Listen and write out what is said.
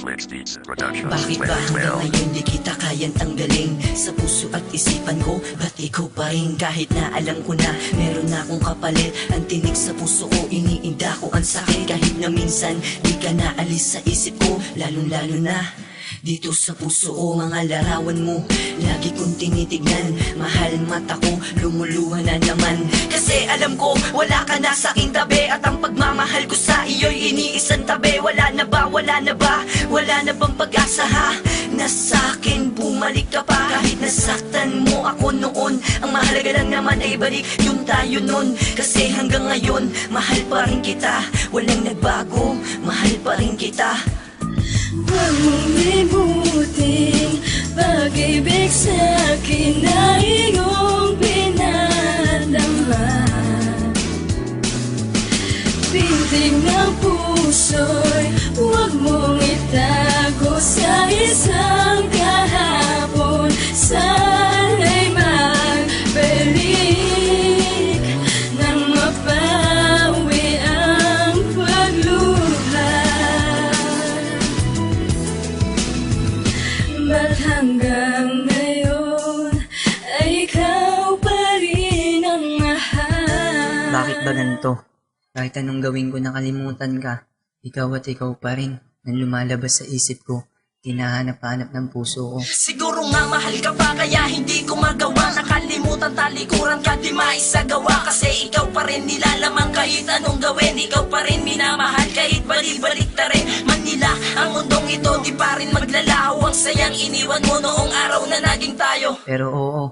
Flix Beats Production. Bakit ba hanggang ngayon di kita kayang tanggalin sa puso at isipan ko? Ba't ikaw pa rin kahit na alam ko na meron na akong kapalit? Ang tinig sa puso ko, iniinda ko ang sakit. Kahit na minsan di ka naalis sa isip ko, lalong-lalo na dito sa puso ko. Mga larawan mo lagi kong tinitignan, mahal mata ko lumuluha na naman. Kasi alam ko wala ka na sa aking tabi, at ang pagmamahal ko sa iyo'y iniisang tabi. Wala na ba, wala na ba, wala na bang pag-asa ha? Na sa'kin bumalik ka pa. Kahit nasaktan mo ako noon, ang mahalaga lang naman ay balik yung tayo nun. Kasi hanggang ngayon mahal pa rin kita, walang nagbago, mahal pa rin kita. Huwag mong limutin pag-ibig sa'kin na iyong pinadama. Pintig ng puso'y huwag mong itago sa isang kahapon. Sana'y magbalik nang mapawi ang pagluha. Ba't hanggang ngayon ay ikaw pa rin ang mahal? Bakit ba ganito? Kahit anong gawin ko nakalimutan ka, ikaw at ikaw pa rin nang lumalabas sa isip ko, tinahanap-hanap ng puso ko. Siguro nga mahal ka pa kaya hindi ko magawa, nakalimutan talikuran ka di maisagawa. Kasi ikaw pa rin nilalamang kahit anong gawin, ikaw pa rin minamahal kahit balik-balik ta rin Manila. Ang mundong ito di pa rin maglalaho, ang sayang iniwan mo noong araw na naging tayo. Pero oo,